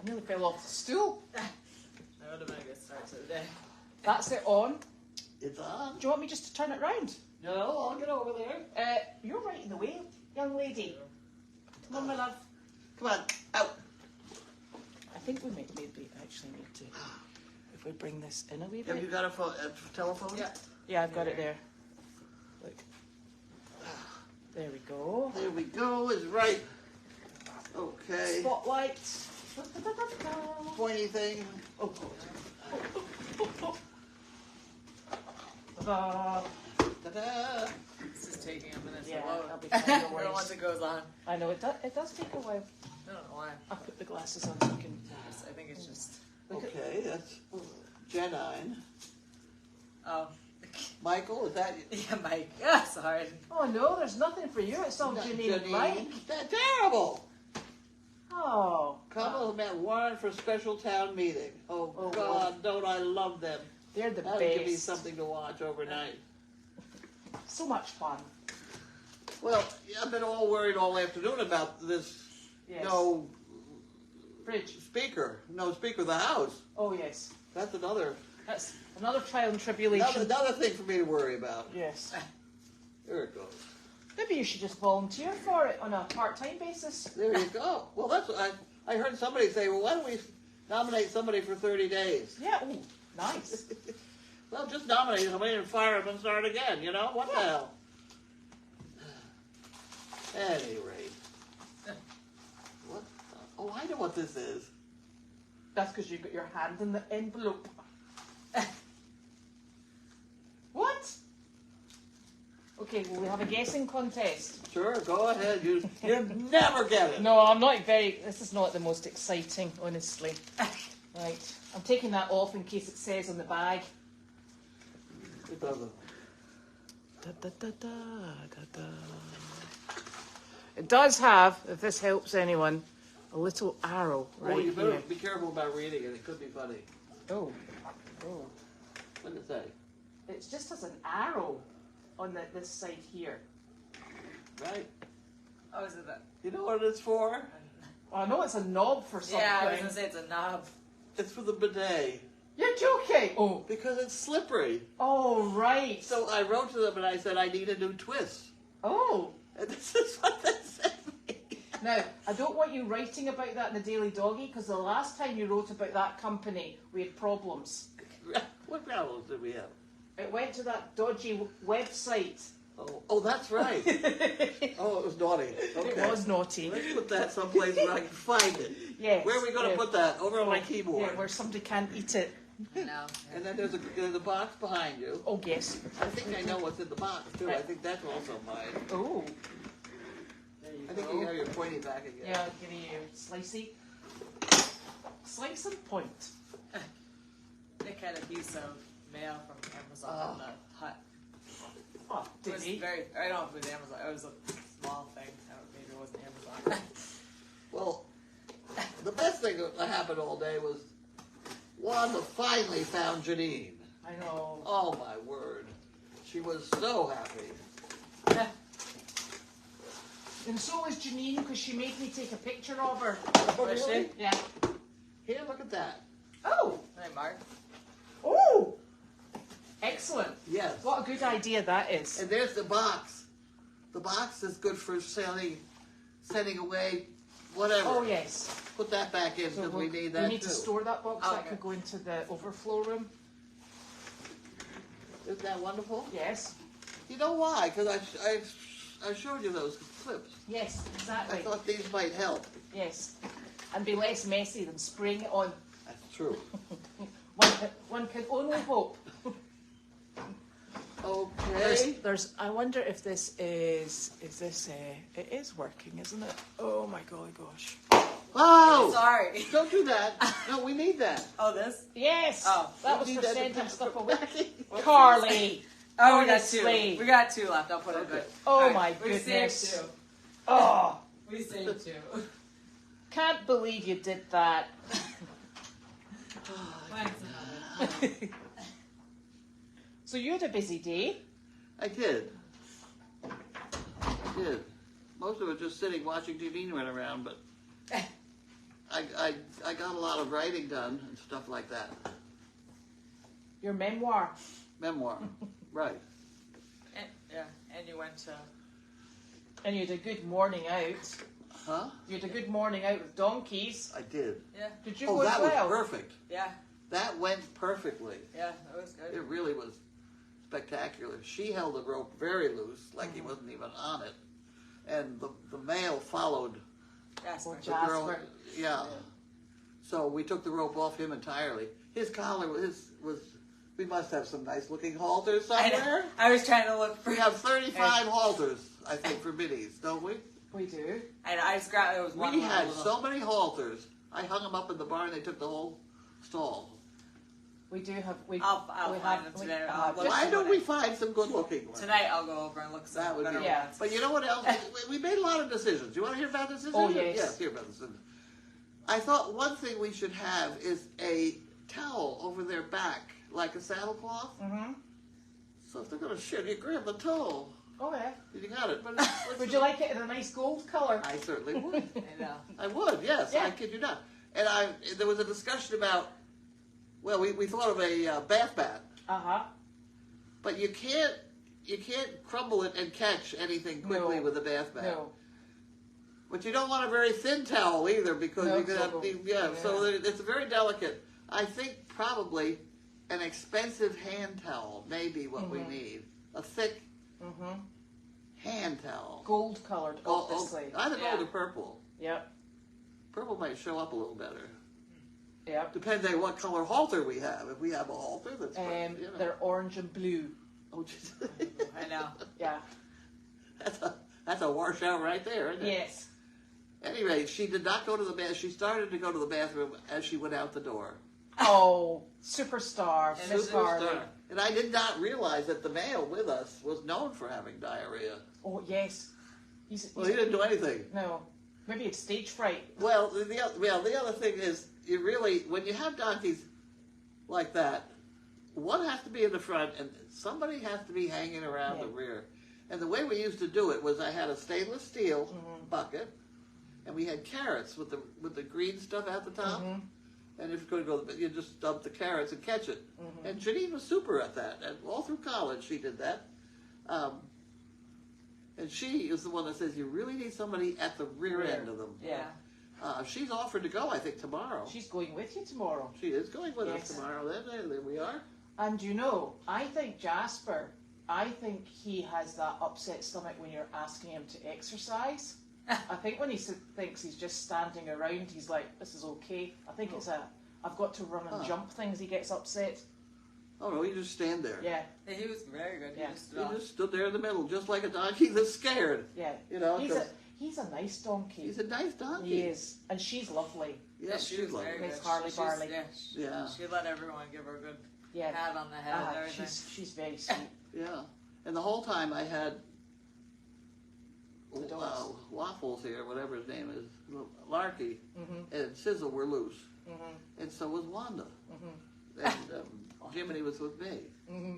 I nearly fell off the stool. That would have been a good start to the day. That's it on. It's on. Do you want me just to turn it round? No, I'll get over there. You're right in the way, young lady. Come on, my love. Come on, out. I think we maybe actually need to, if we bring this in a wee bit. Have you got a telephone? Yeah. Yeah, I've got it there. Look. There we go. There we go. Is right. Okay. Spotlight. Pointy thing. Oh, God. Ta-da. Ta-da. This is taking a minute Yeah, to load. I'll be fine, no worries. Once it goes on. I know, it does take a while. I don't know why. I'll put the glasses on so you can... I think it's just... Okay, that's Janine. Oh. Michael, is that you? Yeah, Mike. Yeah, sorry. Oh, no, there's nothing for you. It's all Janine and Mike. That's terrible. Oh. Compliment warrant for special town meeting. Oh, God, don't I love them. They're the That'll best. give me something to watch overnight. So much fun. Well, I've been all worried all afternoon about this. Yes. No Fridge. no speaker of the house. Oh, yes. That's another trial and tribulation. another thing for me to worry about. Yes. There it goes. Maybe you should just volunteer for it on a part-time basis. There you go. Well, that's what I heard somebody say. Well, why don't we nominate somebody for 30 days? Yeah. Oh, nice. Well, just nominate somebody and fire them and start again. You know what the hell? At any rate. What? Oh, I know what this is. That's because you got your hand in the envelope. What? Okay, well, we have a guessing contest. Sure, go ahead. You never get it. No, I'm not very... This is not the most exciting, honestly. Right. I'm taking that off in case it says on the bag. It doesn't. Da, da, da, da, da, da. It does have, if this helps anyone, a little arrow right Oh, you better here. be careful about reading it. It could be funny. Oh. Oh. What did it say? It just has an arrow on this side here. Right. Oh, is it that? You know what it's for? Oh, I know it's a knob for something. Yeah, I was going to say it's a knob. It's for the bidet. You're joking! Oh. Because it's slippery. Oh, right. So I wrote to them and I said, I need a new twist. Oh. And this is what they sent me. Now, I don't want you writing about that in the Daily Doggy, because the last time you wrote about that company, we had problems. What problems did we have? It went to that dodgy website. Oh, that's right. Oh, it was naughty. Okay. It was naughty. Let's put that someplace where I can find it. Yes. Where are we going to put that? Over on my keyboard. Yeah, where somebody can't eat it. No. And then there's a box behind you. Oh, yes. I think I know what's in the box, too. I think that's also mine. Oh. There you I go. think you have your pointy back again. Yeah, give me your slicey. Slice and point. Nick had a piece of mail from Amazon in the hut. Oh, It did was he? I don't know if it was Amazon. It was a small thing. Maybe it wasn't Amazon. Well, the best thing that happened all day was Wanda finally found Janine. I know. Oh, my word. She was so happy. And so was Janine, because she made me take a picture of her. Oh, really? Yeah. Here, look at that. Oh. Hey, Mark. Oh. Excellent. Yes. What a good idea that is. And there's the box. The box is good for sending away whatever. Oh, yes. Put that back in because we need that We need too. to store that box. Okay. That could go into the overflow room. Isn't that wonderful? Yes. You know why? Because I showed you those clips. Yes, I exactly. thought these might help. Yes. And be less messy than spraying it on. That's true. One can only hope. Okay. I wonder if this is this it is working, isn't it? Oh my golly gosh. Oh! Sorry. Don't do that. No, we need that. Oh, this? Yes. Oh, that was We for need that to sending pack- stuff away. Whoopsies. Carly. Oh, we got two. Honestly. We got two left. I'll put it Okay. good. Oh All right, my we goodness. saved two. Oh, We saved two. can't believe you did that. Thanks. So you had a busy day. I did. Most of it just sitting watching TV run around, but I got a lot of writing done and stuff like that. Your memoir. Memoir, right? And you went to. And you had a good morning out. Huh? You had a good morning out with donkeys. I did. Yeah. Did you Oh, go as that well? was perfect. Yeah. That went perfectly. Yeah, that was good. It really was spectacular. She held the rope very loose, like he wasn't even on it, and the male followed Jasper. Or the girl. Jasper. Yeah. So we took the rope off him entirely. His collar was. We must have some nice looking halters somewhere. I was trying to look for. We have 35 halters, I think, for middies, don't we? We do. And I just grabbed. It was one. We had little- so many halters. I hung them up in the barn. They took the whole stall. We do have. We, I'll we find have, them today. We, I'll look. Why don't we find some good looking ones? Tonight I'll go over and look some That would better be. Yeah. ones. But you know what else? We made a lot of decisions. You want to hear about the decisions? Oh, yes. Yes, hear about the decisions. I thought one thing we should have is a towel over their back, like a saddlecloth. Mm-hmm. So if they're going to shit, you grab the towel. Oh yeah. You got it. But Would you like it in a nice gold color? I certainly would. I know. I would, yes. Yeah. I kid you not. And there was a discussion about, well, we thought of a bath mat, Uh-huh. but you can't crumble it and catch anything quickly No. with a bath mat. No. But you don't want a very thin towel either because No, you could have so- so yeah. it's very delicate. I think probably an expensive hand towel may be what we need. A thick Mm-hmm. hand towel. Gold colored, obviously. Either gold Yeah. or purple. Yep. Purple might show up a little better. Yep. Depends on what color halter we have. If we have a halter that's you know. They're orange and blue. Oh, geez. I know. Yeah. that's a washout right there, isn't it? Yes. Anyway, she did not go to the bath. She started to go to the bathroom as she went out the door. Oh, superstar, And Miss a Carlene. superstar. And I did not realize that the male with us was known for having diarrhea. Oh yes. Well, he didn't do anything. No. Maybe it's stage fright. Well, the other thing is, you really, when you have donkeys like that, one has to be in the front and somebody has to be hanging around the rear. And the way we used to do it was I had a stainless steel bucket, and we had carrots with the green stuff at the top. Mm-hmm. And if you could go, you just dump the carrots and catch it. And Janine was super at that. And all through college, she did that. And she is the one that says you really need somebody at the rear end of them. Yeah. She's offered to go, I think, tomorrow. She's going with you tomorrow. She is going with Yes. us tomorrow. There we are. And you know, I think Jasper, I think he has that upset stomach when you're asking him to exercise. I think when he thinks he's just standing around, he's like, this is okay. I think it's I've got to run and jump things, he gets upset. Oh, no, you just stand there. Yeah, Yeah, he was very good. Yeah. He just stood there in the middle, just like a donkey that's scared. yeah. You know, He's a nice donkey. he's a nice donkey. He is. And she's lovely. Yeah, she she's was lovely. very Miss good. Harley She's- Barley. Yeah. She let everyone give her a good Yeah. pat on the head and everything. She's very sweet. Yeah. And the whole time I had The dogs. Waffles here, whatever his name is, Larky, Mm-hmm. and Sizzle were loose. Mm-hmm. And so was Wanda. Mm-hmm. And Jiminy was with me. Mm-hmm.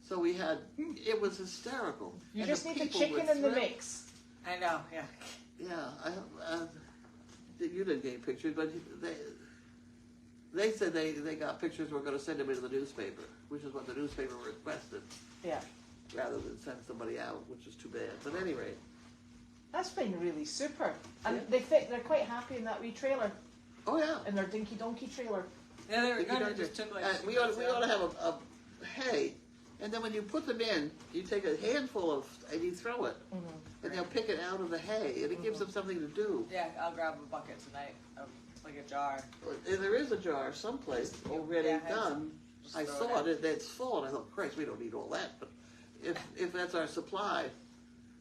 So we had, it was hysterical. You And just need the people chicken were in the thrilled. mix. I know, yeah. Yeah, you didn't get pictures, but they said they got pictures. We're going to send them into the newspaper, which is what the newspaper requested, Yeah. rather than send somebody out, which is too bad. But at any rate, That's been really super. And Yeah. they're quite happy in that wee trailer, oh yeah, in their dinky donkey trailer. Yeah, they were If you good. don't It just took like we ought to have a hay, and then when you put them in, you take a handful of and you throw it, and they'll pick it out of the hay, and it gives them something to do. Yeah, I'll grab a bucket tonight, like a jar. And there is a jar someplace already Yeah, done. just I throw saw it it. It's full, and I thought, Christ, we don't need all that. But if that's our supply,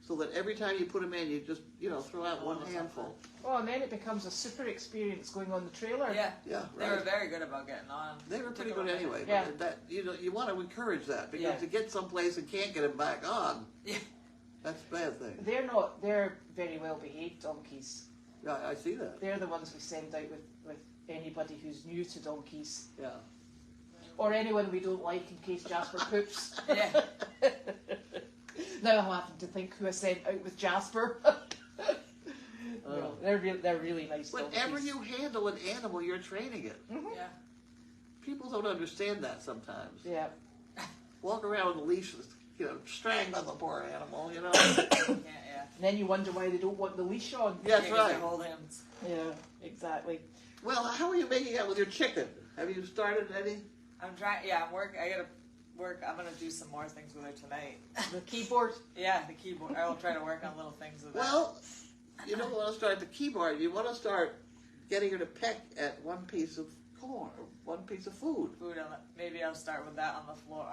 so that every time you put them in, you just throw out one handful. Oh, and then it becomes a super experience going on the trailer. Yeah, Yeah, they right. were very good about getting on. They were pretty Took a good while. anyway. Yeah. But that you want to encourage that because Yeah. to get someplace and can't get them back on, Yeah. that's a bad thing. They're very well behaved donkeys. Yeah, I see that. They're the ones we send out with anybody who's new to donkeys. Yeah. Or anyone we don't like in case Jasper poops. Yeah. Now I'm having to think who I sent out with Jasper. Oh. They're really nice. Whenever donkeys. you handle an animal, you're training it. Yeah. People don't understand that sometimes. Yeah. Walk around with a leash, strangling the poor animal, Yeah. And then you wonder why they don't want the leash on. That's Yeah, 'cause right. they hold hands. Yeah, exactly. Well, how are you making out with your chicken? Have you started any? I'm trying. Yeah, I'm working. I gotta work. I'm gonna do some more things with her tonight. The keyboard. Yeah, the keyboard. I will try to work on little things with that. Well, you don't want to start the keyboard. You want to start getting her to peck at one piece of corn, one piece of food. Maybe I'll start with that on the floor.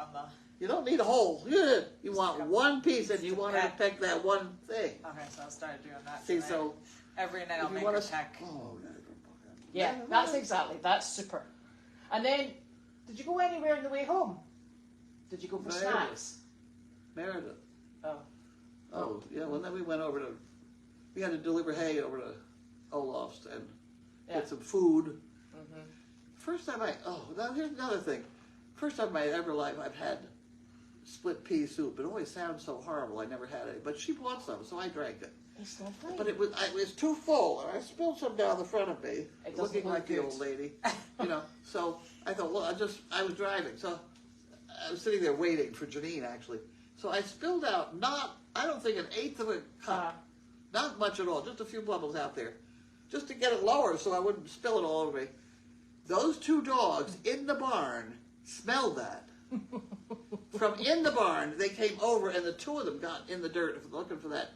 You don't need a whole. You want one piece, and you want her to peck that one thing. Okay, so I'll start doing that. See, tonight. so every night I'll if you make want her to peck. Yeah, that's that's super. And then, did you go anywhere on the way home? Did you go for snacks? Meredith. Oh, Yeah. Well, then we went over to. We had to deliver hay over to Olaf's and get some food. Mm-hmm. First time now here's another thing. First time in my ever life I've had split pea soup. It always sounds so horrible. I never had it, but she bought some, so I drank it. It's not fine. But it was too full, and I spilled some down the front of me, It doesn't looking look like the good. old lady. So I thought, well, I was driving, so I was sitting there waiting for Janine actually. So I spilled out I don't think an eighth of a cup, not much at all, just a few bubbles out there, just to get it lower so I wouldn't spill it all over me. Those two dogs in the barn smelled that. From in the barn, they came over, and the two of them got in the dirt looking for that.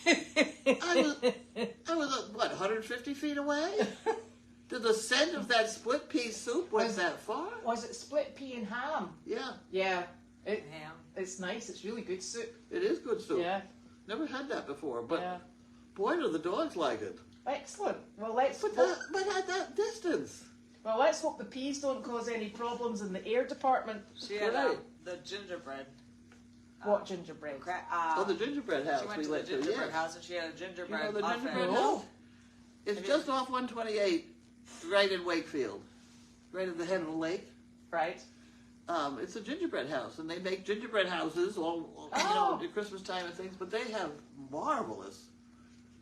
I was 150 feet away? Did the scent of that split pea soup went that far? Was it split pea and ham? Yeah, Yeah. Ham. It's nice. It's really good soup. it is good soup. Yeah. Never had that before, but Yeah. boy, do the dogs like it. Excellent. Well, let's But at that distance. let's hope the peas don't cause any problems in the air department. She had Right. the gingerbread. What gingerbread? The gingerbread house She went we to went the gingerbread yes. house and she had a gingerbread the muffin. gingerbread Oh. house? It's just off 128, right in Wakefield, right at the head of the lake. Right. It's a gingerbread house, and they make gingerbread houses all at Christmas time and things. But they have marvelous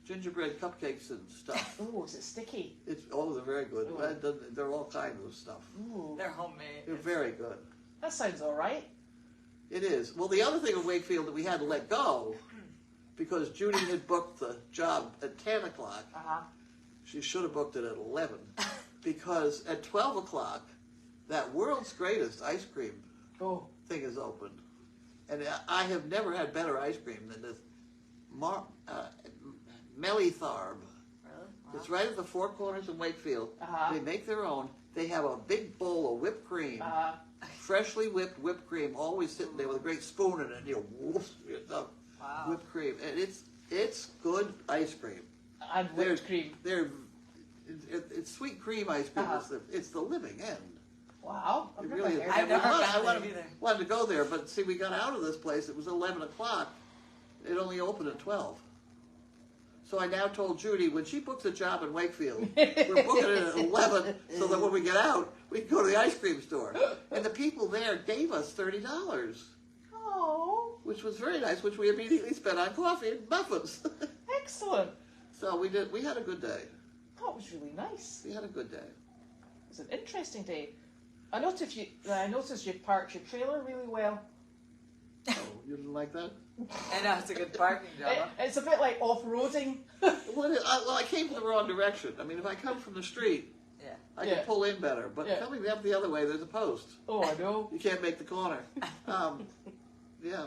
gingerbread cupcakes and stuff. Oh, is it sticky? They're very good. Ooh. They're all kinds of stuff. Ooh. They're homemade. They're very good. That sounds all right. It is. Well, the other thing in Wakefield that we had to let go because Judy had booked the job at 10 o'clock. She should have booked it at 11 because at 12 o'clock, that world's greatest ice cream thing is opened. And I have never had better ice cream than this Melitharb. Really? It's right at the Four Corners in Wakefield. Uh-huh. They make their own. They have a big bowl of whipped cream, freshly whipped cream, always sitting there with a great spoon in it. Wow. Whipped cream, and it's good ice cream. And whipped cream. It's sweet cream ice cream. It's the living end. Wow. It really is. I've never I been there either. wanted to go there, but see, we got out of this place. It was 11 o'clock. It only opened at 12. So I now told Judy, when she books a job in Wakefield, we're booking it at 11 so that when we get out, we can go to the ice cream store. And the people there gave us $30, Oh, which was very nice, which we immediately spent on coffee and muffins. excellent. So we had a good day. That was really nice. We had a good day. It was an interesting day. I noticed you parked your trailer really well. Oh, you didn't like that? I know, it's a good parking job. It's a bit like off-roading. Well, I came from the wrong direction. I mean, if I come from the street, Yeah. I can pull in better. But coming up the other way, there's a post. Oh, I know. You can't make the corner. Yeah.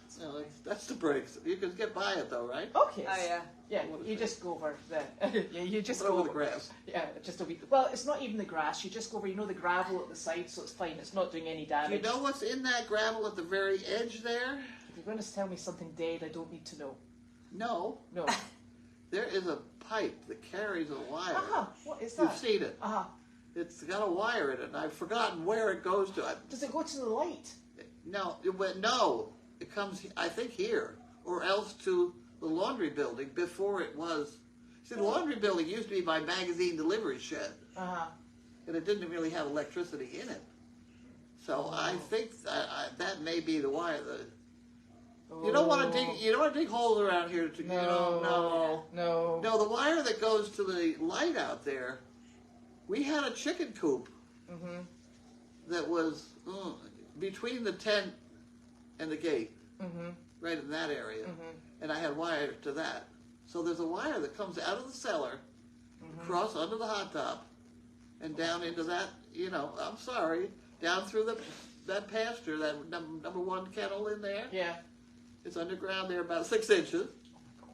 So that's the brakes. You can get by it though, right? Okay. Oh, yeah. Yeah, you just go over the. you just Go go over the grass. Yeah, just a wee. Well, it's not even the grass. You just go over. You know the gravel at the side, so it's fine. It's not doing any Do damage. you know what's in that gravel at the very edge there? If you're going to tell me something dead, I don't need to know. No. No. There is a pipe that carries a wire. What is that? You've seen it. It's got a wire in it, and I've forgotten where it goes to. Does it go to the light? No, it comes, I think, here, or else to the laundry building before it was. See, the laundry building used to be my magazine delivery shed, and it didn't really have electricity in it. So I think that may be the wire. You don't want to dig. You don't want to dig holes around here. No. No, the wire that goes to the light out there. We had a chicken coop that was between the tent and the gate, right in that area, and I had wire to that. So there's a wire that comes out of the cellar, across under the hot top, and down into that. I'm sorry, down through that pasture, that number one kennel in there. Yeah. It's underground there, about 6 inches,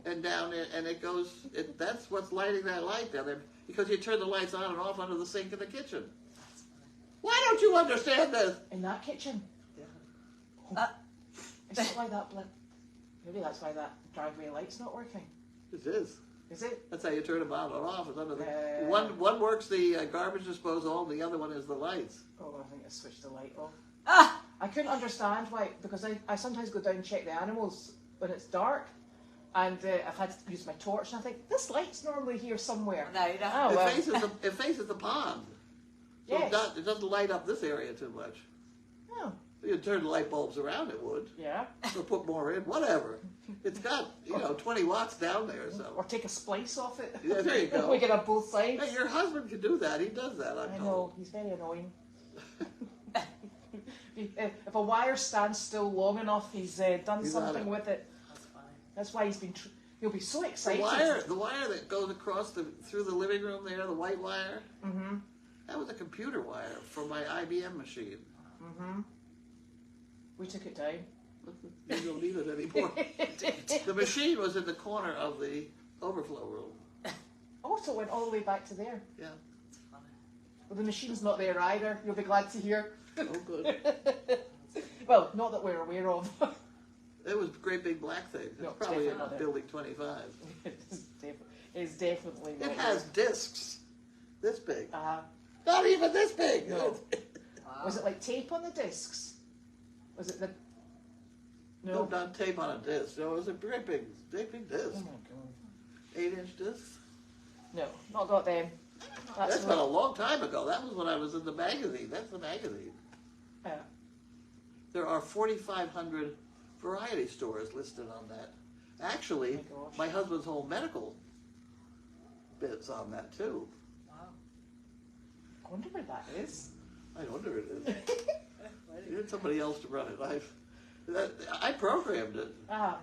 and down it, and it goes. That's what's lighting that light down there, because you turn the lights on and off under the sink in the kitchen. Why don't you understand this? In that kitchen. Yeah. Is that why that blip? Maybe that's why that driveway light's not working. It is. Is it? That's how you turn them on and off. It's under the one works the garbage disposal, and the other one is the lights. Oh, I think I switched the light off. Ah! I couldn't understand why, because I sometimes go down and check the animals when it's dark, and I've had to use my torch, and I think, this light's normally here somewhere. No, you don't. Oh, well. It faces the pond. So Yes. it doesn't light up this area too much. Oh. If you turn the light bulbs around, it would. Yeah. Or put more in, whatever. It's got, 20 watts down there, so. Or take a splice off it. Yeah, there you go. We can have both sides. Hey, your husband can do that. He does that, I'm I told. know, he's very annoying. If a wire stands still long enough, he's done He's on something it. with it. That's funny. That's why he'll be so excited. The wire that goes across through the living room there, the white wire, that was a computer wire for my IBM machine. We took it down. You don't need it anymore. The machine was in the corner of the overflow room. Oh, so it went all the way back to there. Yeah. That's funny. Well, the machine's not there either. You'll be glad to hear. Oh, good. Well, not that we're aware of. It was a great big black thing. It's No, probably in definitely not. building 25. It's definitely not. It has discs this big. Uh-huh. Not even this big. No. Wow. Was it like tape on the discs? Was it the... No, not tape on a disc. No, it was a great big disc. Oh my god. 8-inch discs. No, not got them. That's been a long time ago. That was when I was in the magazine. That's the magazine. There are 4,500 variety stores listed on that. Actually, Oh my gosh. my husband's whole medical bit's on that too. Wow. I wonder where that is. I wonder it is. You need somebody else to run it. I programmed it. Ah,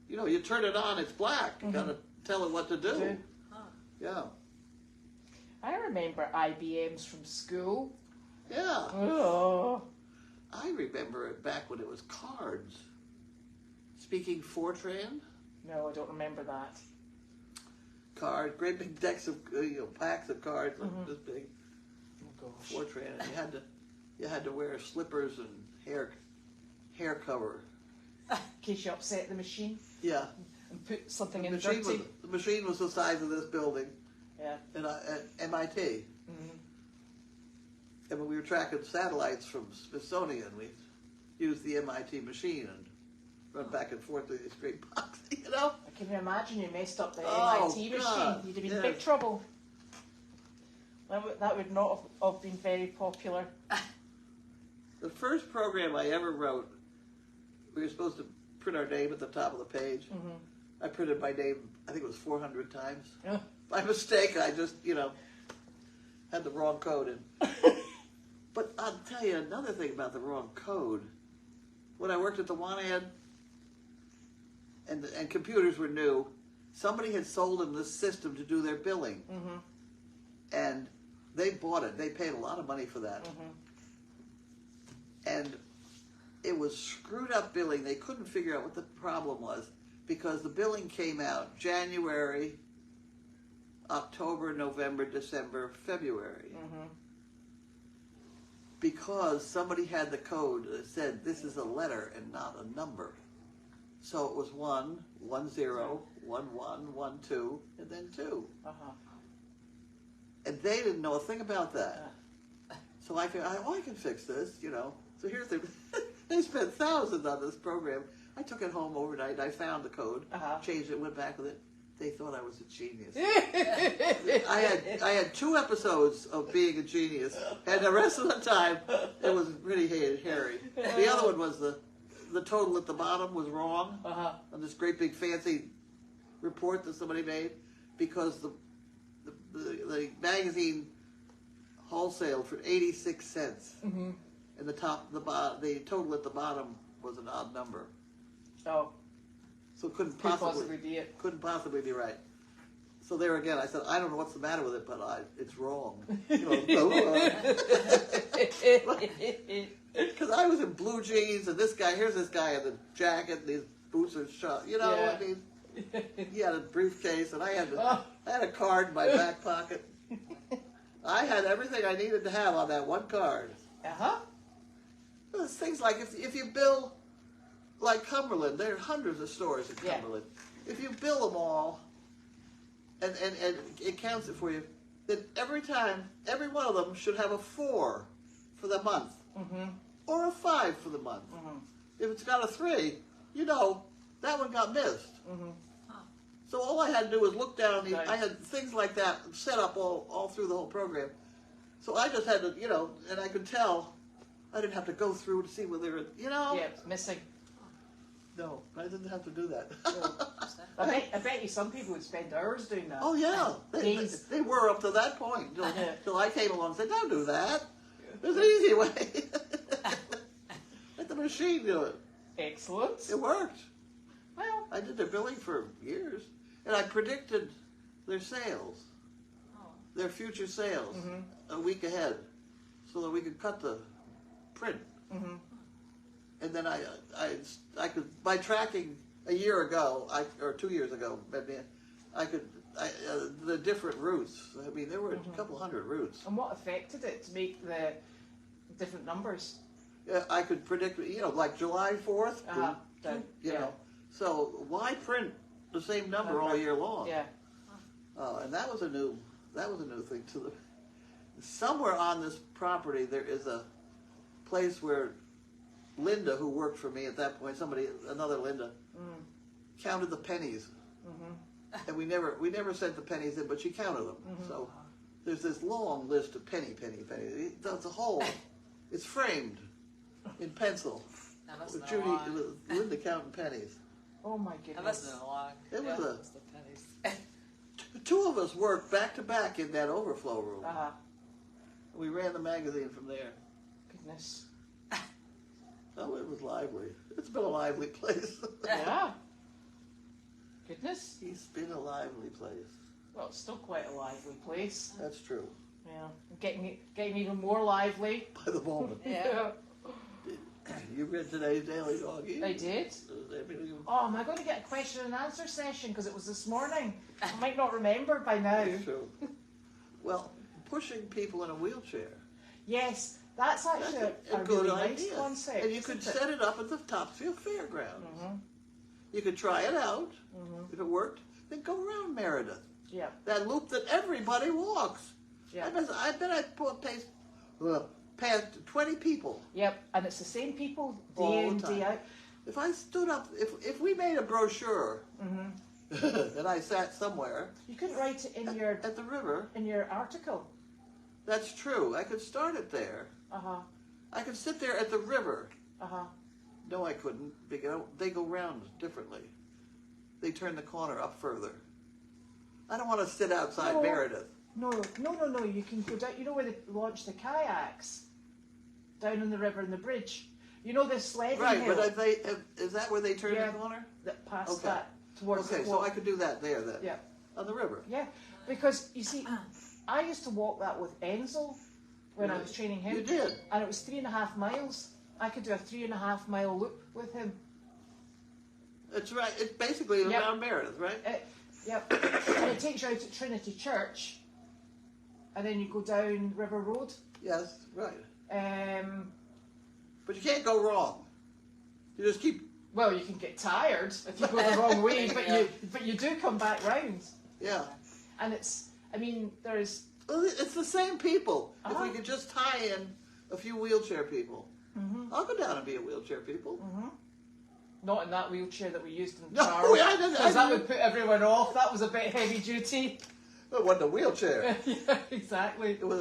You turn it on, it's black. You gotta tell it what to do. do. Huh. Yeah. I remember IBMs from school. Yeah. Oh. I remember it back when it was cards. Speaking Fortran, No, I don't remember that. cards, great big decks of packs of cards like this big. Oh gosh. Fortran, and you had to wear slippers and hair cover. In case you upset the machine Yeah. and put something The in machine dirty. the machine was the size of this building, Yeah. and at MIT. And when we were tracking satellites from Smithsonian, we used the MIT machine and run back and forth through this great box. I can imagine you messed up the Oh, MIT God. machine. You'd have been in big Yes. trouble. That would not have been very popular. The first program I ever wrote, we were supposed to print our name at the top of the page. I printed my name, I think it was 400 times. Oh. By mistake, I just, had the wrong code in. But I'll tell you another thing about the wrong code. When I worked at the WANAD, and computers were new, somebody had sold them this system to do their billing. And they bought it. They paid a lot of money for that. And it was screwed up billing. They couldn't figure out what the problem was because the billing came out January, October, November, December, February. Because somebody had the code that said this is a letter and not a number. So it was 1, 1, 0, 1, 1, 1, 2, and then 2. And they didn't know a thing about that. So I can fix this, So here's the, they spent thousands on this program. I took it home overnight. I found the code, changed it, went back with it. They thought I was a genius. I had 2 episodes of being a genius, and the rest of the time it was pretty hairy. The other one was the the total at the bottom was wrong Uh-huh. on this great big fancy report that somebody made because the magazine wholesaled for 86 cents, Mm-hmm. and the total at the bottom was an odd number, Oh, so it couldn't could possibly possibly be it. be right. So there again, I said, I don't know what's the matter with it, but it's wrong. Because I was in blue jeans, and here's this guy in the jacket, and these boots are shut. Yeah. I mean, he had a briefcase, and I had a card in my back pocket. I had everything I needed to have on that one card. Uh-huh. There's things like if you bill, like Cumberland, there are hundreds of stores in Yeah. Cumberland. If you bill them all, and it counts it for you, then every one of them should have a 4 for the month, Mm-hmm. or a 5 for the month. Mm-hmm. If it's got a 3, that one got missed. Mm-hmm. So all I had to do was look down. Nice. I had things like that set up all through the whole program. So I just had to, and I could tell. I didn't have to go through to see whether they were, Yeah, it's missing. No, I didn't have to do that. I bet you some people would spend hours doing that. Oh yeah, Days. they were up to that point till I came along and said, "Don't do that. There's an easy way. Let the machine do it." Excellent. It worked. Well, I did their billing for years, and I predicted their sales, their future sales, a week ahead, so that we could cut the print. Mm-hmm. And then I could, by tracking a year ago, or 2 years ago, maybe, the different routes. I mean, there were a couple hundred routes. And what affected it to make the different numbers? I could predict, like July 4th, So why print the same number all year long? Yeah. And that was a new thing too. Somewhere on this property there is a place where Linda, who worked for me at that point, another Linda, counted the pennies, and we never sent the pennies in, but she counted them. So there's this long list of penny. It's a whole. It's framed in pencil. With Judy, with Linda counting pennies. Oh my goodness. That must have been long. It was the pennies. Two of us worked back to back in that overflow room. Uh-huh. We ran the magazine from there. Goodness. Oh, it was lively. It's been a lively place. Yeah. Goodness. It's been a lively place. Well, it's still quite a lively place. That's true. Yeah. Getting even more lively. By the moment. Yeah. You read today's Daily Doggy? I did. Oh, am I going to get a question and answer session because it was this morning? I might not remember by now. That's true. Well, pushing people in a wheelchair. Yes, that's actually a good really nice idea. concept. And you could set it up at the Topsfield Fairgrounds. You could try it out. If it worked, then go around Meredith. Yeah. That loop that everybody walks. Yeah. I bet I past 20 people. Yep, and it's the same people All day the in, time. day out. If I stood up, if we made a brochure, and I sat somewhere You couldn't write it in your at the river, article. that's true. I could start it there. I could sit there at the river. No, I couldn't. They go round differently. They turn the corner up further. I don't want to sit outside No. Meredith. No. You can go down. You know where they launch the kayaks? Down on the river and the bridge. You know the sledding Right, hill but is that where they turn the corner? that past Okay. that towards Okay, the so walk. I could do that there then. Yeah. On the river. Yeah, because you see, I used to walk that with Enzel when I was training him. You did? And it was 3.5 miles. I could do a 3.5 mile loop with him. It's right. It's basically Yep. around Meredith, right? Yep. And it takes you out at Trinity Church, and then you go down River Road. Yes, right. But But you can't go wrong. You just keep. well, you can get tired if you go the wrong way, but you do come back round. Yeah. And it's, I mean, there's. Well, it's the same people. If Uh-huh. we could just tie in a few wheelchair people, I'll go down and be a wheelchair people. Not in that wheelchair that we used in No, Charles, I didn't- because that would put everyone off. That was a bit heavy duty. It wasn't a wheelchair. Yeah, exactly. It was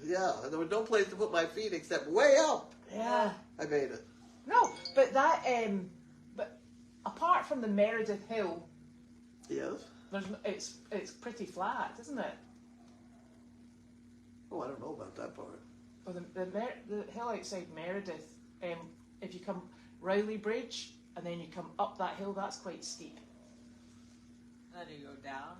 there was no place to put my feet except way up. Yeah. I made it. No, but that, but apart from the Meredith Hill, Yes. it's pretty flat, isn't it? Oh, I don't know about that part. Well, the hill outside Meredith, if you come Rowley Bridge and then you come up that hill, that's quite steep. Then you go down.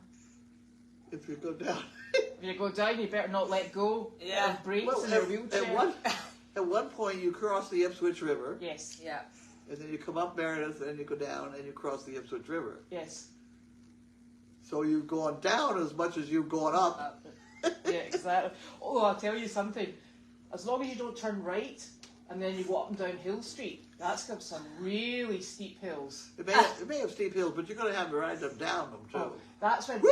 If you go down. If you go down, you better not let go of brakes in your wheelchair. At one point, you cross the Ipswich River. Yes. Yeah. And then you come up Meredith, and then you go down, and you cross the Ipswich River. Yes. So you've gone down as much as you've gone up. Yeah, exactly. Oh, I'll tell you something. As long as you don't turn right, and then you go up and down Hill Street, that's got some really steep hills. It may have steep hills, but you're going to have to ride them down them, too. Oh, that's when... Woo!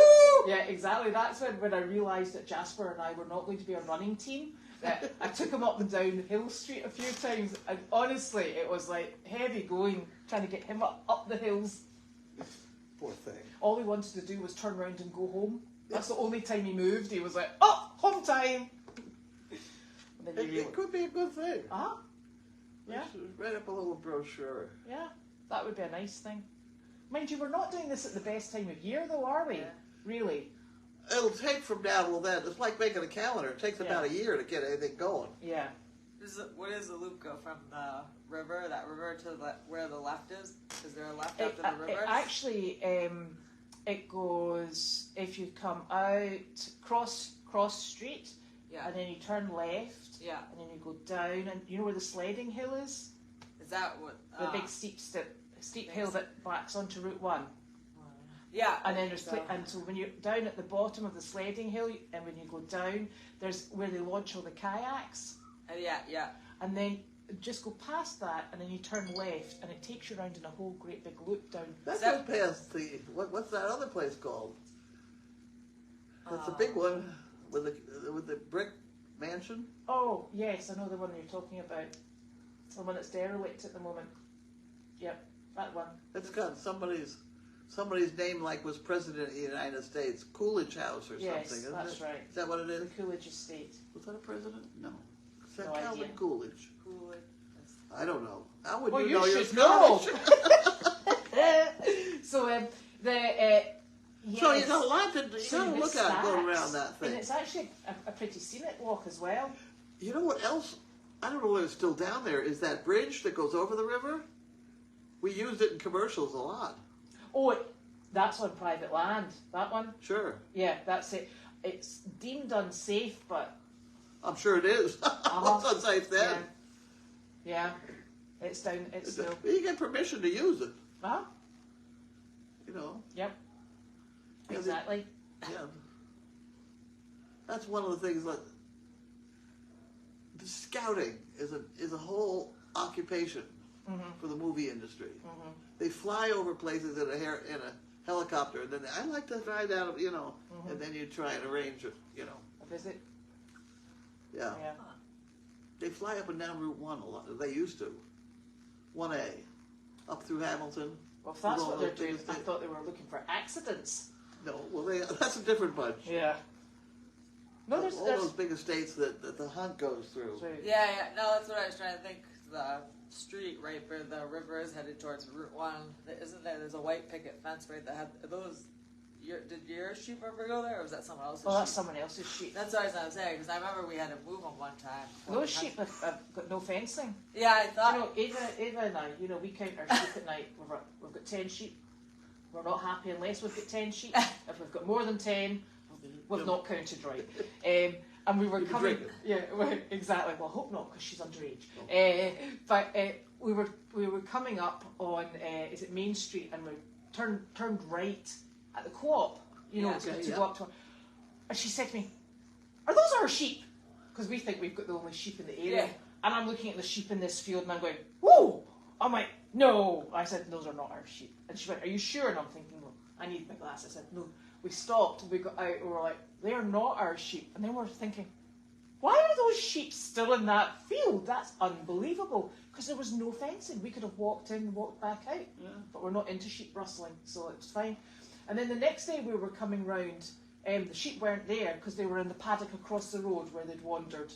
Yeah, exactly. That's when I realised that Jasper and I were not going to be a running team. I took him up and down Hill Street a few times, and honestly, it was like heavy going, trying to get him up the hills. Poor thing. All he wanted to do was turn around and go home. That's the only time he moved. He was like, oh, home time! And then It could be a good thing. Uh-huh. Yeah. Write up a little brochure. Yeah, that would be a nice thing. Mind you, we're not doing this at the best time of year, though, are we? Yeah. Really? It'll take from now till then. It's like making a calendar. It takes about a year to get anything going. Yeah. Where does the loop go from the river, that river, to where the left is? Is there a left after the river? Actually, it goes, if you come out, cross Street, Yeah. and then you turn left, Yeah. and then you go down, and you know where the sledding hill is? Is that what? The big steep hill that backs onto Route 1. Yeah. And then and so when you're down at the bottom of the sledding hill, and when you go down, there's where they launch all the kayaks. Yeah. And then just go past that, and then you turn left, and it takes you around in a whole great big loop down. That's not past the... What's that other place called? That's a big one with the brick mansion. Oh, yes, I know the one you're talking about. The one that's derelict at the moment. Yep, that one. It's got somebody's name, like was president of the United States, Coolidge House or Yes, something, isn't that's it? right. Is that what it is? The Coolidge Estate. Was that a president? No. Is that No Calvin idea. Coolidge? Coolidge. I don't know. How would Well, you you know? should You're know. Scottish. So, yes. So you got a lot to So you gotta you look at going stacks, around that thing. And it's actually a pretty scenic walk as well. You know what else? I don't know whether it's still down there. Is that bridge that goes over the river? We used it in commercials a lot. Oh, that's on private land, that one. Sure. Yeah, that's it. It's deemed unsafe, but... I'm sure it is. What's unsafe then? Yeah, it's down, it's still... You get permission to use it, Uh-huh, you know. yep, Yeah, exactly. Yeah. That's one of the things that the scouting is a whole occupation for the movie industry. Mm-hmm. They fly over places in a helicopter, and then I like to fly down, you know, and then you try and arrange it, you know. A visit? Yeah. Yeah. They fly up and down Route 1 a lot. They used to. 1A. Up through Hamilton. Well, if that's With all what they're those doing, big I estates. thought they were looking for accidents. No, well, that's a different bunch. Yeah. No, there's... All those big estates that the hunt goes through. Yeah. No, that's what I was trying to think. The street right where the river is headed towards Route 1. Isn't there? There's a white picket fence right that had those. Did your sheep ever go there, or was that someone else's? Oh, that's sheep? someone else's sheep. That's what I was going to say, because I remember we had to move them one time. Those sheep have got no fencing. Yeah, I thought. You know, Ava and I, you know, we count our sheep at night. We've got 10 sheep. We're not happy unless we've got 10 sheep. If we've got more than 10, we've not counted right. And we were You've been coming. drinking. Yeah, well, exactly. Well, I hope not, because she's underage. But we were coming up on is it Main Street, and we turned right at the co-op. You know, Yeah. to go up to her. And she said to me, "Are those our sheep?" Because we think we've got the only sheep in the area. Yeah. And I'm looking at the sheep in this field, and I'm going, "Whoa!" I'm like, "No." I said, "Those are not our sheep." And she went, "Are you sure?" And I'm thinking, "Well, I need my glass." I said, "No." We stopped, and we got out, and we were like, "They are not our sheep." And then we're thinking, why are those sheep still in that field? That's unbelievable. Because there was no fencing. We could have walked in and walked back out. Yeah. But we're not into sheep rustling, so it was fine. And then the next day we were coming round, the sheep weren't there because they were in the paddock across the road where they'd wandered.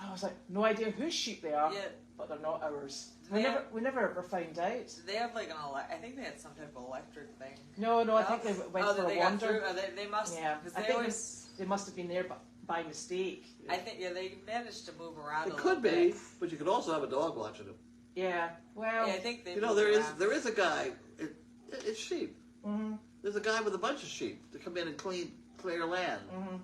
I was like, no idea whose sheep they are, Yeah. but they're not ours. Do We they never ever found out. Did they have like I think they had some type of electric thing. No, I think they went oh, for they a got wander. through? Oh, they must. Yeah, Because I they think always. they must have been there by mistake. I think they managed to move around. It a could little be, bit. but you could also have a dog watching them. Yeah, well, Yeah, I think they. You know, moved around. there is a guy. It's sheep. mhm, There's a guy with a bunch of sheep to come in and clear land, mhm,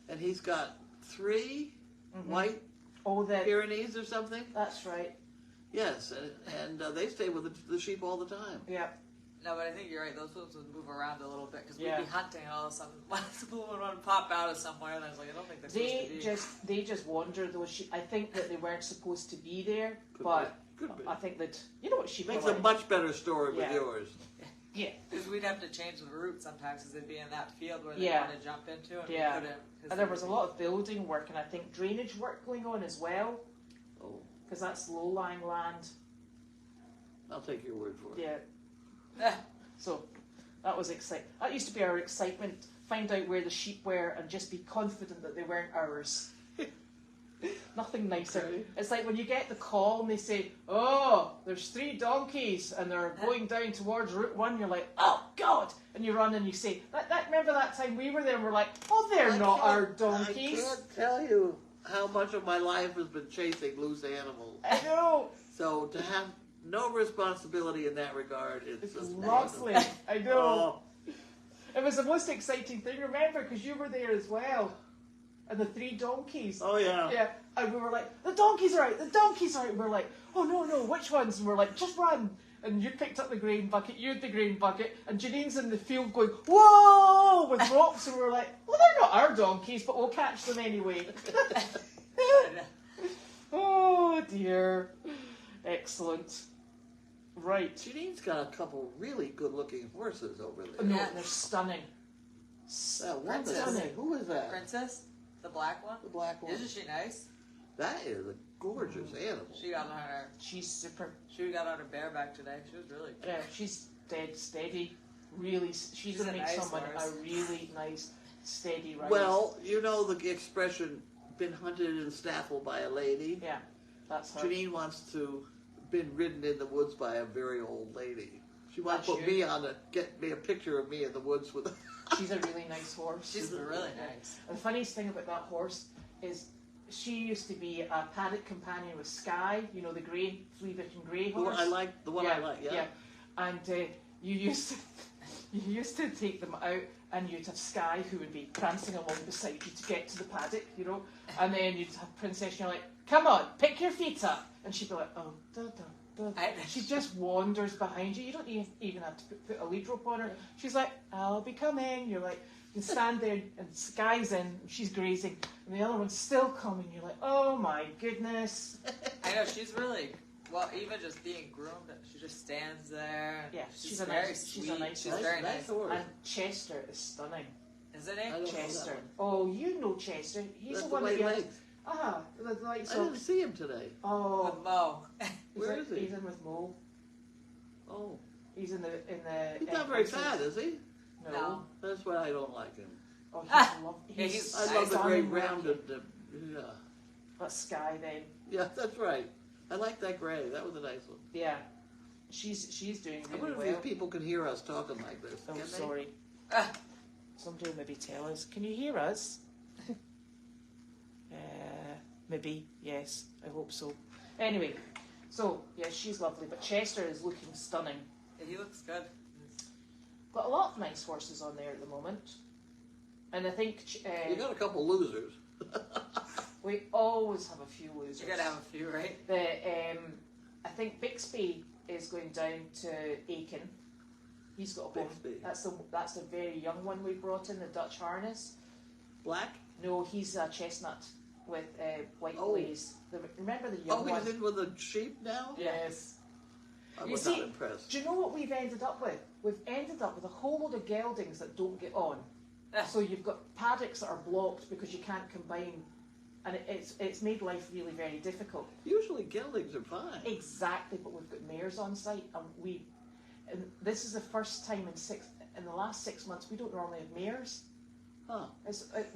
and he's got 3 mhm. white Oh, Pyrenees or something. that's right. Yes, and they stay with the sheep all the time. Yeah, No, but I think you're right. Those ones would move around a little bit because Yeah. we'd be hunting and all of a sudden one would pop out of somewhere and I was like, I don't think they're supposed to be. they just wander those sheep. I think that they weren't supposed to be there, Could but be. Could be. I think that you know what sheep Makes are a like. much better story with Yeah. yours. Yeah, Because we'd have to change the route sometimes because they'd be in that field where they Yeah. want to jump into and Yeah. we couldn't. 'cause and there was a lot of building work and I think drainage work going on as well Oh, because that's low-lying land. I'll take your word for it. Yeah. So that was exciting. That used to be our excitement. Find out where the sheep were and just be confident that they weren't ours. Nothing nicer. Okay. It's like when you get the call and they say, "Oh, there's 3 donkeys and they're going down towards Route 1." You're like, "Oh God!" And you run and you say, "Remember that time we were there?" And we're like, "Oh, they're not our donkeys." I can't tell you how much of my life has been chasing loose animals. I know. So to have no responsibility in that regard, it's It's just lovely. I know. Oh, It was the most exciting thing. Remember, because you were there as well, and the 3 donkeys. oh yeah. Yeah, and we were like, the donkeys are out, the donkeys are out. And we're like, oh no, which ones? And we're like, just run. And you picked up the grain bucket, you had the grain bucket, and Janine's in the field going, whoa, with ropes. And we're like, well, they're not our donkeys, but we'll catch them anyway. Oh dear. Excellent. Right. Janine's got a couple really good-looking horses over there. No, Yeah. they're stunning. That one, Stunning. who is that? Princess, the black one. The black one. Isn't she nice? That is a gorgeous animal. She got on her. She's super. She got on her bareback today. She was really good. Yeah, she's dead steady. Really, she's going a to make nice someone horse. a really nice, steady rider. Well, you know the expression, been hunted in snaffle by a lady. Yeah, that's her. Janine wants to been ridden in the woods by a very old lady. She wants to That's put you. me on get me a picture of me in the woods with She's a really nice horse. She's really nice. And the funniest thing about that horse is she used to be a paddock companion with Sky, you know, the grey, flea-bitten grey the one horse. I like. The one I like. Yeah. And you used to take them out, and you'd have Sky who would be prancing along beside you to get to the paddock, you know, and then you'd have Princess, and you're like, come on, pick your feet up, and she'd be like, oh, da da da. She just wanders behind you. You don't even have to put a lead rope on her. She's like, I'll be coming. You're like, you stand there, and Sky's in, and she's grazing, and the other one's still coming. You're like, oh my goodness. I know she's really well. Even just being groomed, she just stands there. Yeah, she's she's a very nice- she's a sweet. nice She's horse. very nice nice. horse. And Chester is stunning. Isn't I he? don't know that Chester. one. Oh, you know Chester. He's That's the the one that white you had. legs. The likes I of. didn't see him today. Oh, With Mo. Where is he? He's in with Mo. Oh, He's in the. he's not very fat, is he? No. No. That's why I don't like him. Oh, he's Ah, lovely. yeah, He's I love the great stunning rounded. looking. Yeah, That's Sky then. yeah, that's right. I like that gray. That was a nice one. Yeah. She's doing I really wonder if well. these people can hear us talking like this. Oh, Can they? sorry. Ah, Somebody will maybe tell us. Can you hear us? Maybe. Yes. I hope so. Anyway, so yeah, she's lovely, but Chester is looking stunning. he looks good. Got a lot of nice horses on there at the moment, and I think You got a couple losers. we always have a few losers. You gotta have a few, right? I think Bixby is going down to Aiken. He's got a home. Bixby. That's the very young one we brought in, the Dutch harness. Black? No, he's a chestnut with white Oh. blaze. Remember the young Oh, one? he's in with the sheep now? Yes. I You was see, not impressed. Do you know what we've ended up with? We've ended up with a whole load of geldings that don't get on. Ah. So you've got paddocks that are blocked because you can't combine, and it's made life really very difficult. Usually geldings are fine. Exactly, but we've got mares on site, and this is the first time in the last 6 months we don't normally have mares. Huh.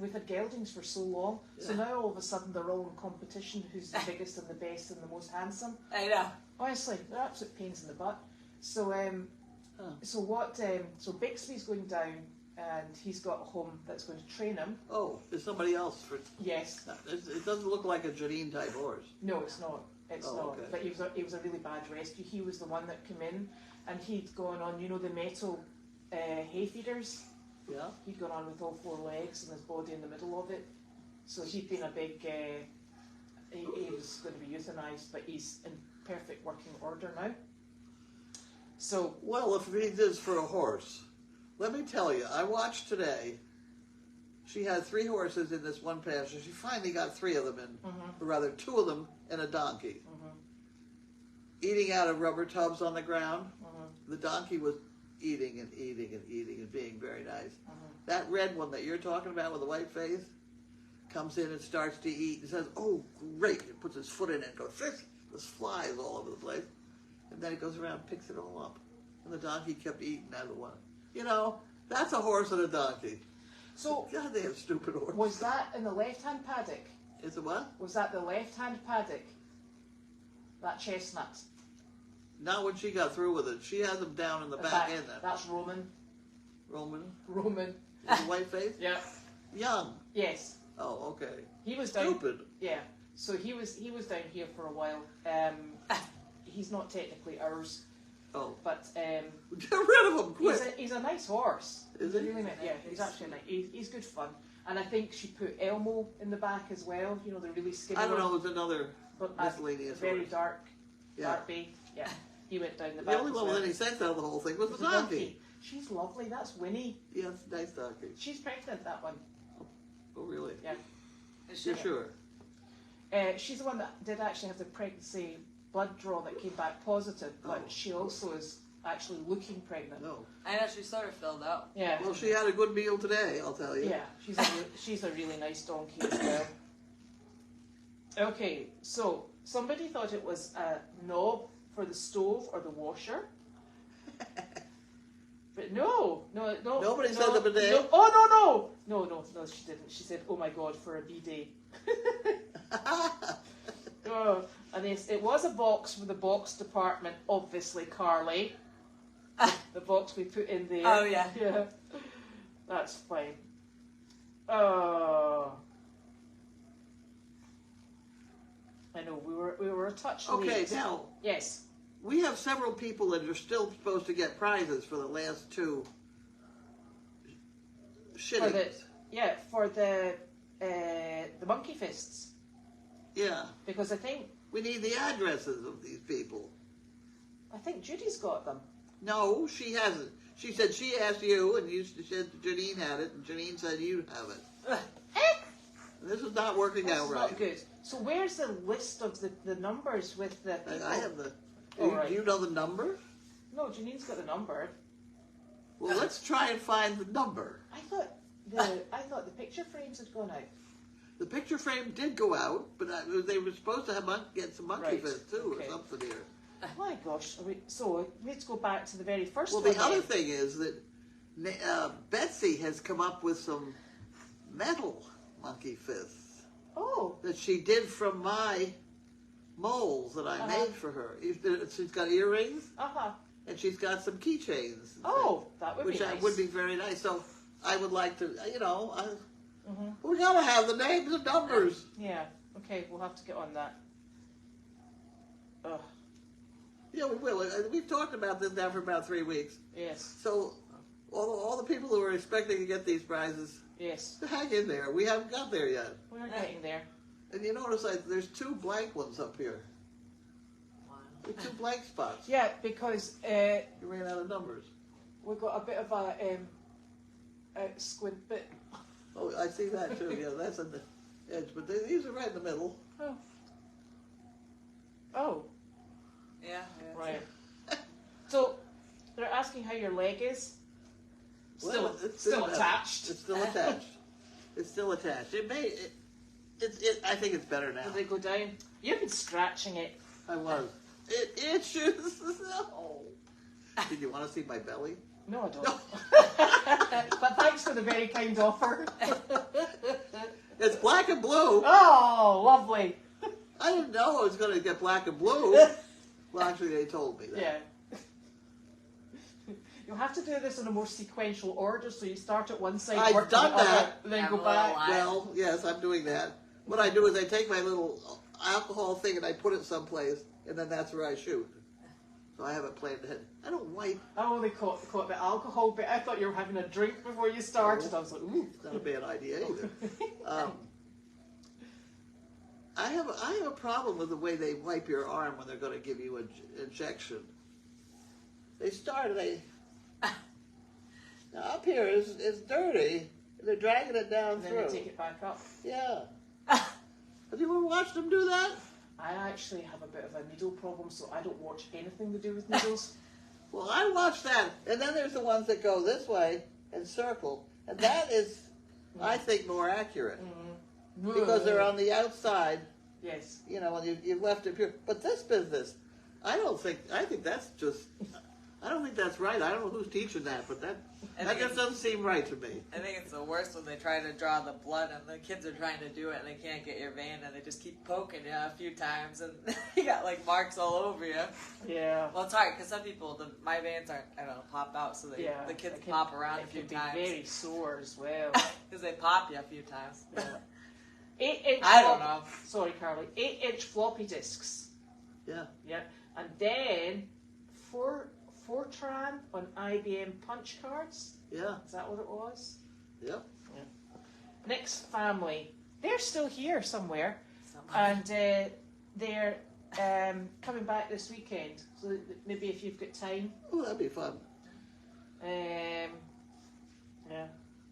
We've had geldings for so long, so Yeah. now all of a sudden they're all in competition who's the biggest and the best and the most handsome. I know. Honestly, they're absolute pains in the butt. So, so Bixby's going down, and he's got a home that's going to train him. Oh, there's somebody else for. Yes. It doesn't look like a Janine type horse. No, it's not. It's Oh, not. okay. But he was a really bad rescue. He was the one that came in, and he'd gone on. You know the metal hay feeders. Yeah. He'd gone on with all 4 legs and his body in the middle of it. So he'd been a big. He was going to be euthanized, but he's in perfect working order now. So Well, if he does for a horse, let me tell you, I watched today. She had 3 horses in this one pasture. She finally got 3 of them in, or rather 2 of them and a donkey. Eating out of rubber tubs on the ground. The donkey was eating and eating and eating and being very nice. That red one that you're talking about with the white face comes in and starts to eat and says, "Oh, great!" And puts his foot in it and goes, "Fish!" There's flies all over the place. And then he goes around and picks it all up. And the donkey kept eating out of the one. You know, that's a horse and a donkey. So Goddamn stupid horse. was that in the left-hand paddock? Is it what? Was that the left-hand paddock? That chestnut? Not when she got through with it. She has him down in the back end there. That's Roman. Roman. Roman. Is the white face? Yeah. Young. Yes. Oh, okay. He was down. Stupid. Yeah. So he was down here for a while. He's not technically ours, Oh. but Get rid of him, quick. he's a nice horse. Is He's he? really nice. Yeah, he's actually nice. He's good fun. And I think she put Elmo in the back as well. You know, the really skinny I don't one. know, there's another But miscellaneous very horse. dark, Yeah. dark bay. Yeah. He went down the The back. only as one well. with any sense out of the whole thing was the The donkey. She's lovely. That's Winnie. Yes, nice donkey. She's pregnant, that one. Oh, really? Yeah. Is she? You're sure? She's the one that did actually have the pregnancy blood draw that came back positive, but Oh. she also is actually looking pregnant. No. I know, she sort of filled out. Yeah. Well, she had a good meal today, I'll tell you. Yeah, she's a really nice donkey as well. Okay, so somebody thought it was a knob for the stove or the washer. But no. Nobody no, said the bidet. No, oh, no, she didn't. She said, "Oh my God, for a bidet." Oh, and it was a box for the box department, obviously, Carly. The box we put in there. Oh, yeah. Yeah. That's fine. Oh. I know, we were a touch late. Okay, now, Yes. we have several people that are still supposed to get prizes for the last 2 shittings. For the monkey fists. Yeah. Because I think We need the addresses of these people. Judy's got them. No, she hasn't. She said she asked you, and you said Janine had it, and Janine said you have it. This is not working That's out not right. good. So where's the list of the numbers with the people? I have the. All right. Do you know the number? No, Janine's got the number. Well, let's try and find the number. I thought the picture frames had gone out. The picture frame did go out, but they were supposed to have get some monkey Right, fists too, okay. or something here. My gosh. So let's go back to the very first Well, one. the other then. thing is that Betsy has come up with some metal monkey fists Oh, that she did from my molds that I made for her. She's got earrings and she's got some keychains. Oh, that would which be nice. would be very nice. So I would like to, we gotta have the names and numbers. Yeah. Okay, we'll have to get on that. Ugh. Yeah, we will. We've talked about this now for about 3 weeks. Yes. So all the people who are expecting to get these prizes, Yes. hang in there. We haven't got there yet. We're getting there. And you notice there's 2 blank ones up here. There's 2 blank spots. Yeah, because You ran out of numbers. we've got a bit of a squint bit. Oh, I see that too. Yeah, that's on the edge. But these are right in the middle. Oh, Yeah. right. So they're asking how your leg is. Well, it's Still attached. It's still attached. It's still attached. I think it's better now. Did they go down? You've been scratching it. I was. It itches. Oh. Did you want to see my belly? No, I don't. But thanks for the very kind offer. It's black and blue. Oh, lovely. I didn't know I was going to get black and blue. Well, actually, they told me that. Yeah. You'll have to do this in a more sequential order, so you start at one side, I've work done to the other, that. then go back. Well, yes, I'm doing that. What I do is I take my little alcohol thing and I put it someplace, and then that's where I shoot. So I have it planned ahead. I don't wipe. Oh, they caught the alcohol bit. I thought you were having a drink before you started. No. I was like, ooh. It's not a bad idea either. I have a problem with the way they wipe your arm when they're going to give you an injection. They start, now up here is dirty, and they're dragging it down And then through. they take it back up. Yeah. Have you ever watched them do that? I actually have a bit of a needle problem, so I don't watch anything to do with needles. Well, I watch that, and then there's the ones that go this way and circle, and that is, I think, more accurate. Because they're on the outside, Yes. you know, and you've left it pure. But this business, I think that's just, I don't think that's right. I don't know who's teaching that, but that just doesn't seem right to me. I think it's the worst when they try to draw the blood and the kids are trying to do it and they can't get your vein and they just keep poking you a few times and you got like marks all over you. Yeah. Well, it's hard because some people, my veins aren't, I don't know, pop out, so the kids pop around a few times. It can be very sore as well. Because they pop you a few times. Yeah. 8-inch I don't know. Sorry, Carly. 8-inch floppy disks. Yeah. Yeah. And then Fortran on IBM punch cards. Yeah. Is that what it was? Yep. Yeah. Next family. They're still here somewhere. Somebody. And they're coming back this weekend. So maybe if you've got time. Oh, that'd be fun. Yeah.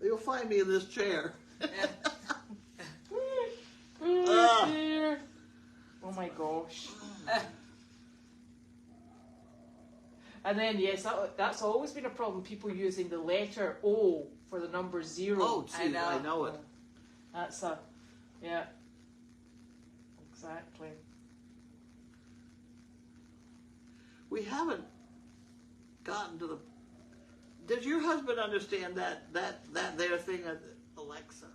You'll find me in this chair. Yeah. Oh, dear. Oh my gosh. And then, yes, that's always been a problem. People using the letter O for the number 0. Oh, gee, I know it. That's yeah. Exactly. We haven't gotten to the. Does your husband understand that their thing, Alexa?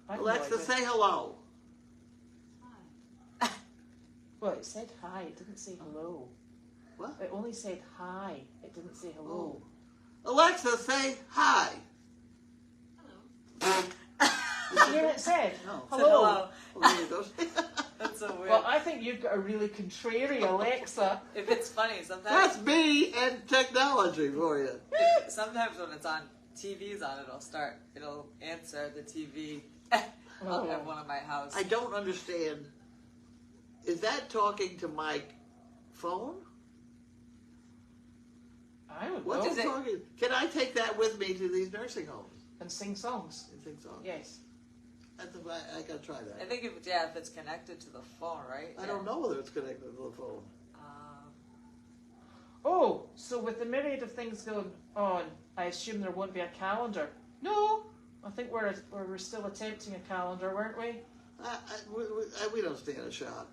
Alexa, say hello. Well, it said hi. It didn't say hello. What? It only said hi. It didn't say hello. Oh. Alexa, say hi. Did you hear what it said? No. Hello. Oh, there you go. That's so weird. Well, I think you've got a really contrary Alexa. If it's funny, sometimes That's me and technology for you. sometimes when it's on, TV's on, it'll answer the TV. I'll have one in my house. I don't understand. Is that talking to my phone? I don't What's know. it talking? Can I take that with me to these nursing homes And sing songs. and sing songs? Yes. I gotta try I that. think if it's connected to the phone, right? I don't know whether it's connected to the phone. Oh, so with the myriad of things going on, I assume there won't be a calendar. No, I think we're still attempting a calendar, weren't we? We don't stand a shot.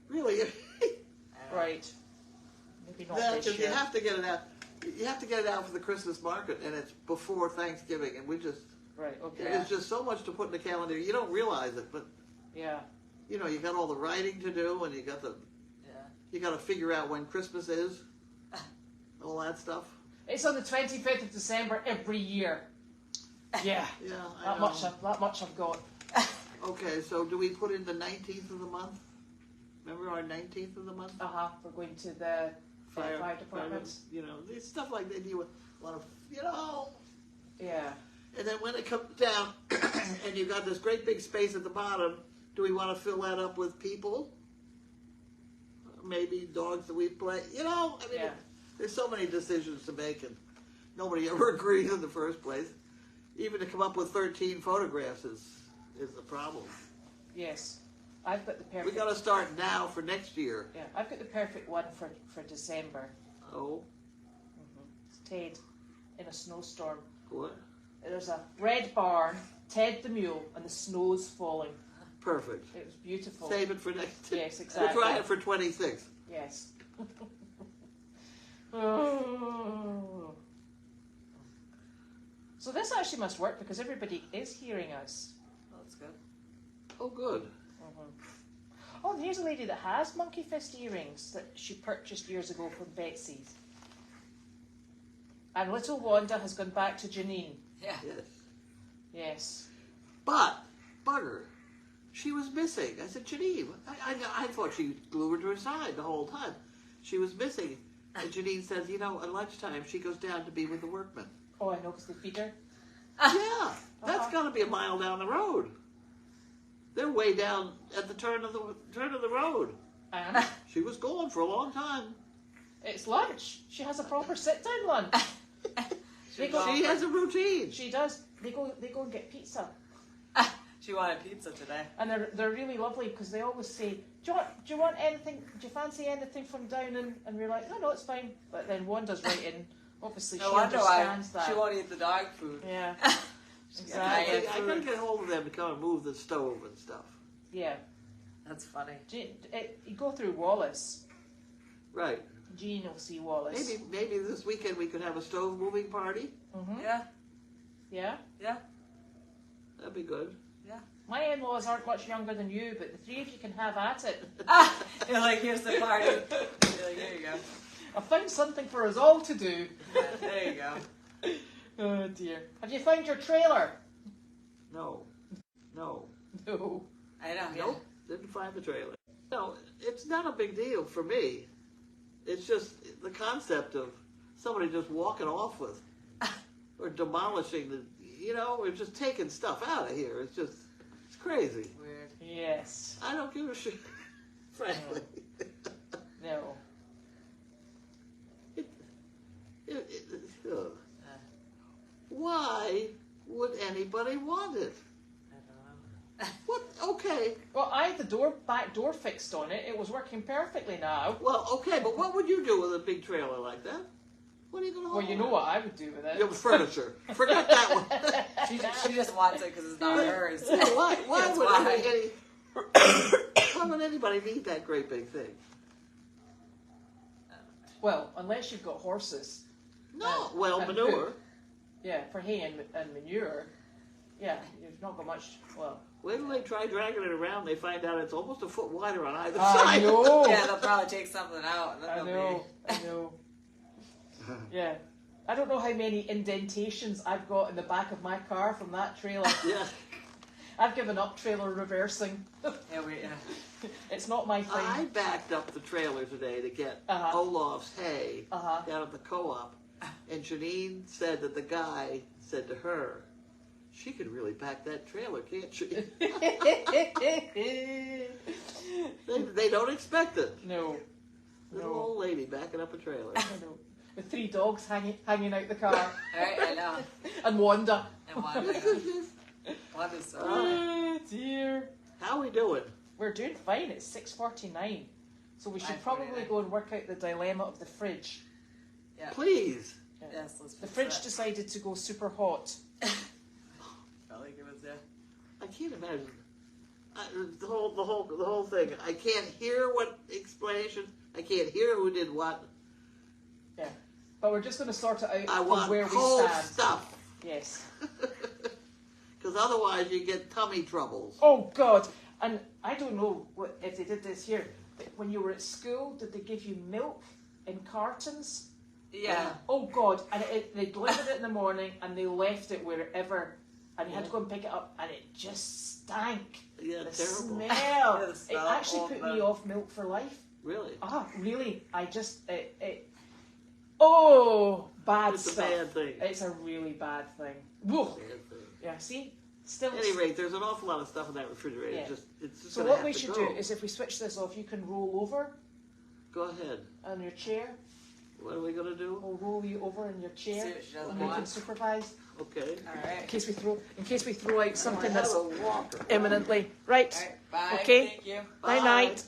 Really? Right. Maybe not Yeah, this because year. you have to get it out. You have to get it out for the Christmas market, and it's before Thanksgiving, and we just. Right. Okay. There's just so much to put in the calendar. You don't realize it, but Yeah. you know, you got all the writing to do, and you got to figure out when Christmas is, all that stuff. It's on the 25th of December every year. Yeah. Yeah, That much I've got. Okay, so do we put in the 19th of the month? Remember our 19th of the month? We're going to the fire department. You know, it's stuff like that. You want to, Yeah. And then when it comes down, and you've got this great big space at the bottom, do we want to fill that up with people? Maybe dogs that we play. Yeah. There's so many decisions to make, and nobody ever agrees in the first place. Even to come up with 13 photographs is the problem. Yes. I've got the perfect. We got to start now for next year. Yeah, I've got the perfect one for December. Oh, It's Ted in a snowstorm. what? There's a red barn, Ted the mule, and the snow's falling. Perfect. It was beautiful. Save it for next year. Yes, exactly. We'll try it for 26. Yes. Oh. So this actually must work because everybody is hearing us. Oh, that's good. Oh, good. Oh, here's a lady that has monkey fist earrings that she purchased years ago from Betsy's. And little Wanda has gone back to Janine. Yeah. Yes. Yes. But, Bugger, she was missing. I said, Janine, I thought she glued her to her side the whole time. She was missing. And Janine says, you know, at lunchtime she goes down to be with the workmen. Oh, I know, because they feed her. Yeah, that's got to be a mile down the road. They're way down at the turn of the road. And She was gone for a long time. it's lunch. She has a proper sit-down lunch. They go, She has a routine. she does. They go and get pizza. She wanted pizza today. And they're really lovely because they always say, do you want anything, do you fancy anything from down in? And we're like, no, it's fine. But then Wanda's right in. Obviously, she No wonder why understands that. she won't eat the dog food. Yeah, I exactly. gotta get hold of them to come and move the stove and stuff. Yeah. That's funny. You go through Wallace. Right. Jean will see Wallace. Maybe this weekend we could have a stove moving party. Mm-hmm. Yeah. Yeah. Yeah. That'd be good. Yeah. My in-laws aren't much younger than you, but the three of you can have at it. You're like, here's the party. You're like, here you go. I found something for us all to do. Yeah, there you go. Oh dear. Have you found your trailer? No. No. I know. Yeah. Nope. Didn't find the trailer. No, it's not a big deal for me. It's just the concept of somebody just walking off with or demolishing the, we're just taking stuff out of here. It's crazy. Weird. Yes. I don't give a shit, frankly. No. Why would anybody want it? I don't know. What? Okay. Well, I had the back door fixed on it. It was working perfectly now. Well, okay, but what would you do with a big trailer like that? What are you going to hold? Well, you know what I would do with it. Your furniture. Forget that one. She just wants it because it's not hers. Yeah, why That's would why. why would anybody need that great big thing? Well, unless you've got horses. No. Well, and manure. poop. Yeah, for hay and manure. Yeah, you've not got much. Well, Wait till they try dragging it around. They find out it's almost a foot wider on either I side. know. Yeah, they'll probably take something out. And then I they'll know. I know. Yeah. I don't know how many indentations I've got in the back of my car from that trailer. Yeah. I've given up trailer reversing. Yeah. It's not my thing. I backed up the trailer today to get Uh-huh. Olaf's hay Uh-huh. down at the co-op, and Janine said that the guy said to her, "She could really back that trailer, can't she?" they don't expect it. No. Little No. old lady backing up a trailer. I know. With 3 dogs hanging out the car. Right, I know. And Wanda. And one is so Oh dear. How we doing? We're doing fine. It's 6:49. So we should 5:49. probably go and work out the dilemma of the fridge. Yeah. Please. Yes, let's The fix fridge that. decided to go super hot. Felt like it was there. I can't imagine the whole thing. I can't hear what explanations. I can't hear who did what. Yeah. But we're just going to sort it out I from want where we cold stand. stuff. Yes. Because otherwise you get tummy troubles. Oh God. And I don't know if they did this here. But when you were at school, did they give you milk in cartons? Yeah. Oh God. And they delivered it in the morning and they left it wherever. And you had to go and pick it up and it just stank. Yeah, The terrible. smell. Yeah, the It smell actually of put the- me off milk for life. Really? Ah, really? Oh, bad It's a stuff. bad thing. It's a really bad thing. Whoa. Bad thing. Yeah, see? Still. At any rate, there's an awful lot of stuff in that refrigerator. Yeah. It's just So gonna what have we to should go. do is if we switch this off, you can roll over Go ahead. on your chair. What are we gonna do? We'll roll you over in your chair See what she doesn't and we can want. supervise Okay. All in right. case we throw out something I that's have a walker. imminently. Right. All right. Bye. Okay. Thank you. Night night.